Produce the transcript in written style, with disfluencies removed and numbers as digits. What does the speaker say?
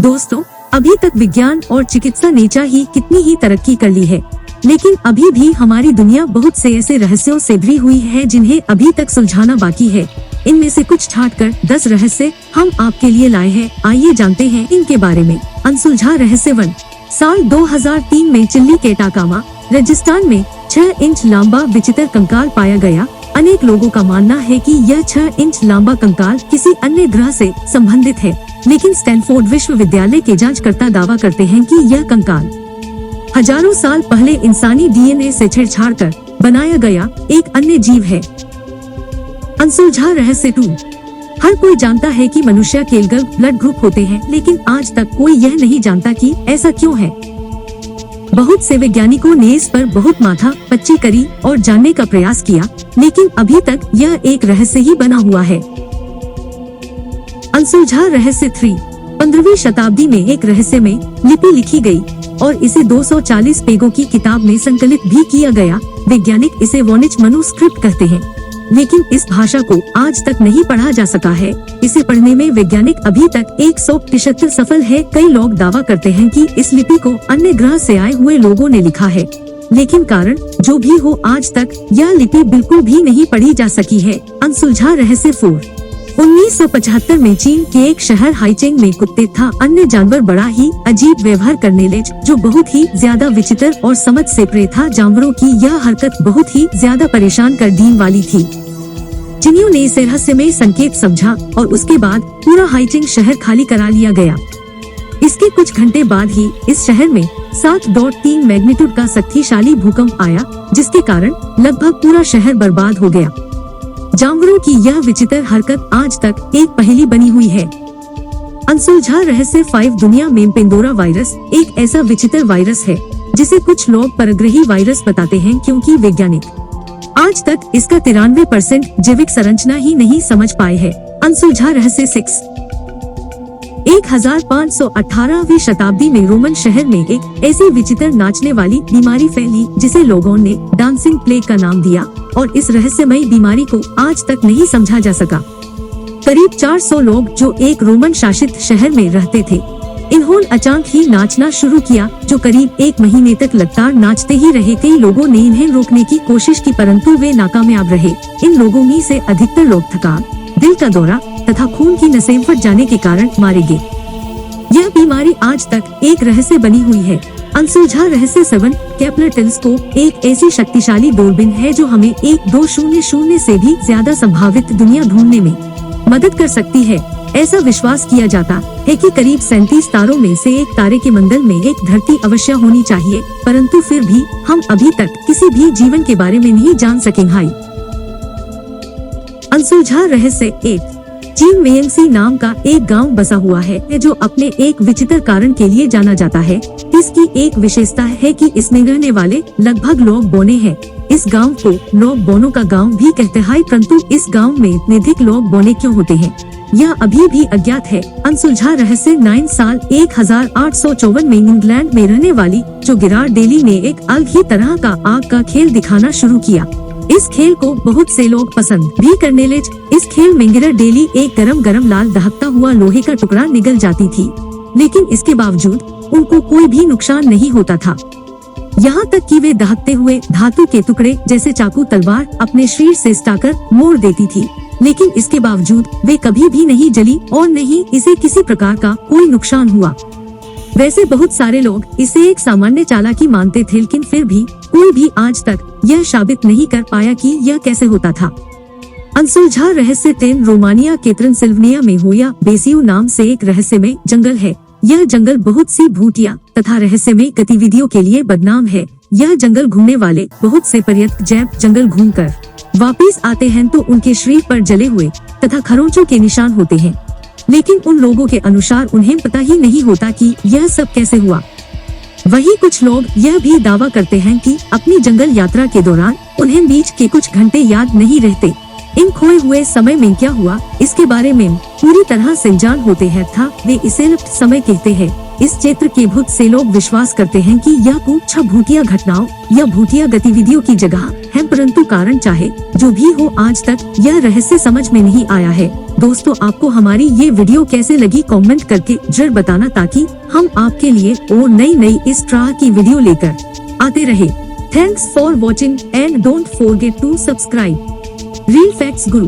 दोस्तों, अभी तक विज्ञान और चिकित्सा ने चाहे कितनी ही तरक्की कर ली है, लेकिन अभी भी हमारी दुनिया बहुत से ऐसे रहस्यों से भरी हुई है जिन्हें अभी तक सुलझाना बाकी है। इनमें से कुछ छांटकर 10 रहस्य हम आपके लिए लाए हैं। आइए जानते हैं इनके बारे में। अनसुलझा रहस्य 1। साल 2003 में चिल्ली के टाकामा राजस्थान में 6 इंच लंबा विचित्र कंकाल पाया गया। अनेक लोगों का मानना है कि यह 6 इंच लंबा कंकाल किसी अन्य ग्रह से संबंधित है, लेकिन स्टैनफोर्ड विश्वविद्यालय के जांचकर्ता दावा करते हैं कि यह कंकाल हजारों साल पहले इंसानी डीएनए से छेड़छाड़ कर बनाया गया एक अन्य जीव है। अनसुलझा रहस्य 2। हर कोई जानता है कि मनुष्य के ब्लड ग्रुप होते हैं, लेकिन आज तक कोई यह नहीं जानता कि ऐसा क्यों है। बहुत से वैज्ञानिकों ने इस पर बहुत माथा पच्ची करी और जानने का प्रयास किया, लेकिन अभी तक यह एक रहस्य ही बना हुआ है। अनसुलझा रहस्य 3। 15वीं शताब्दी में एक रहस्य में लिपि लिखी गई और इसे 240 पेगों की किताब में संकलित भी किया गया। वैज्ञानिक इसे वोनिच मनुस्क्रिप्ट कहते हैं, लेकिन इस भाषा को आज तक नहीं पढ़ा जा सका है। इसे पढ़ने में वैज्ञानिक अभी तक 100% सफल है। कई लोग दावा करते हैं कि इस लिपि को अन्य ग्रह से आए हुए लोगों ने लिखा है, लेकिन कारण जो भी हो, आज तक यह लिपि बिल्कुल भी नहीं पढ़ी जा सकी है। अनसुलझा रहस्य 4। 1975 में चीन के एक शहर हाइचेंग में कुत्ते था अन्य जानवर बड़ा ही अजीब व्यवहार करने लगे, जो बहुत ही ज्यादा विचित्र और समझ से परे था। जानवरों की यह हरकत बहुत ही ज्यादा परेशान कर देने वाली थी। चीनियों ने इसे रहस्यमय संकेत समझा और उसके बाद पूरा हाइचेंग शहर खाली करा लिया गया। इसके कुछ घंटे बाद ही इस शहर में 7.3 मैग्नीट्यूड का शक्तिशाली भूकंप आया, जिसके कारण लगभग पूरा शहर बर्बाद हो गया। जानवरों की यह विचित्र हरकत आज तक एक पहेली बनी हुई है। अनसुलझा रहस्य 5। दुनिया में पेंडोरा वायरस एक ऐसा विचित्र वायरस है जिसे कुछ लोग परग्रही वायरस बताते हैं, क्योंकि वैज्ञानिक आज तक इसका 93% जैविक संरचना ही नहीं समझ पाए हैं। अनसुलझा रहस्य 6। 1518वीं शताब्दी में रोमन शहर में एक ऐसी विचित्र नाचने वाली बीमारी फैली जिसे लोगों ने डांसिंग प्लेग का नाम दिया, और इस रहस्यमयी बीमारी को आज तक नहीं समझा जा सका। करीब 400 लोग जो एक रोमन शासित शहर में रहते थे, इन्होंने अचानक ही नाचना शुरू किया, जो करीब 1 महीने तक लगातार नाचते ही रहे। कई लोगों ने इन्हें रोकने की कोशिश की, परंतु वे नाकामयाब रहे। इन लोगों में से अधिकतर लोग थकान, दिल का दौरा तथा खून की नसें फट जाने के कारण मारे गए। यह बीमारी आज तक एक रहस्य बनी हुई है। अनसुलझा रहस्य 7। केपलर टेलीस्कोप एक ऐसी शक्तिशाली दूरबीन है जो हमें 1200 से भी ज्यादा संभावित दुनिया ढूंढने में मदद कर सकती है। ऐसा विश्वास किया जाता है कि करीब 37 तारों में से एक तारे के मंडल में एक धरती अवश्य होनी चाहिए, परंतु फिर भी हम अभी तक किसी भी जीवन के बारे में नहीं जान सकेंगे। अनसुलझा रहस्य 8। चीन में यंगसी नाम का एक गांव बसा हुआ है जो अपने एक विचित्र कारण के लिए जाना जाता है। इसकी एक विशेषता है कि इसमें रहने वाले लगभग लोग बोने हैं। इस गांव को लोग बोनों का गांव भी कहते हैं, परंतु इस गांव में इतने अधिक लोग बोने क्यों होते हैं, यह अभी भी अज्ञात है। अनसुलझा रहस्य 9। साल 1854 में इंग्लैंड में रहने वाली जो गिरार्ड डेली ने एक अलग ही तरह का आग का खेल दिखाना शुरू किया। इस खेल को बहुत से लोग पसंद भी करने लगे। इस खेल में गिरार्ड डेली एक गरम लाल दहकता हुआ लोहे का टुकड़ा निगल जाती थी, लेकिन इसके बावजूद उनको कोई भी नुकसान नहीं होता था। यहाँ तक कि वे दहकते हुए धातु के टुकड़े जैसे चाकू तलवार अपने शरीर से सटाकर मोड़ देती थी, लेकिन इसके बावजूद वे कभी भी नहीं जली और नहीं इसे किसी प्रकार का कोई नुकसान हुआ। वैसे बहुत सारे लोग इसे एक सामान्य चालाकी मानते थे, लेकिन फिर भी कोई भी आज तक यह साबित नहीं कर पाया कि यह कैसे होता था। अनसुलझा रहस्य 10। रोमानिया के ट्रांसिल्वेनिया में होया बेसियो नाम से एक रहस्यमय जंगल है। यह जंगल बहुत सी भूतिया तथा रहस्यमय गतिविधियों के लिए बदनाम है। यह जंगल घूमने वाले बहुत से पर्यटक जब जंगल घूमकर वापिस आते हैं तो उनके शरीर पर जले हुए तथा खरोंचों के निशान होते हैं, लेकिन उन लोगों के अनुसार उन्हें पता ही नहीं होता कि यह सब कैसे हुआ। वहीं कुछ लोग यह भी दावा करते हैं कि अपनी जंगल यात्रा के दौरान उन्हें बीच के कुछ घंटे याद नहीं रहते। इन खोए हुए समय में क्या हुआ इसके बारे में पूरी तरह से जान होते हैं था वे इसे लुप्त समय कहते हैं। इस क्षेत्र के बहुत से लोग विश्वास करते हैं कि यह कुछ भूतिया घटनाओं या भूतिया गतिविधियों की जगह हैं, परंतु कारण चाहे जो भी हो आज तक यह रहस्य समझ में नहीं आया है। दोस्तों, आपको हमारी ये वीडियो कैसे लगी कमेंट करके जरूर बताना, ताकि हम आपके लिए और नई इस तरह की वीडियो लेकर आते रहे। Thanks for watching and don't forget to subscribe real facts Guru.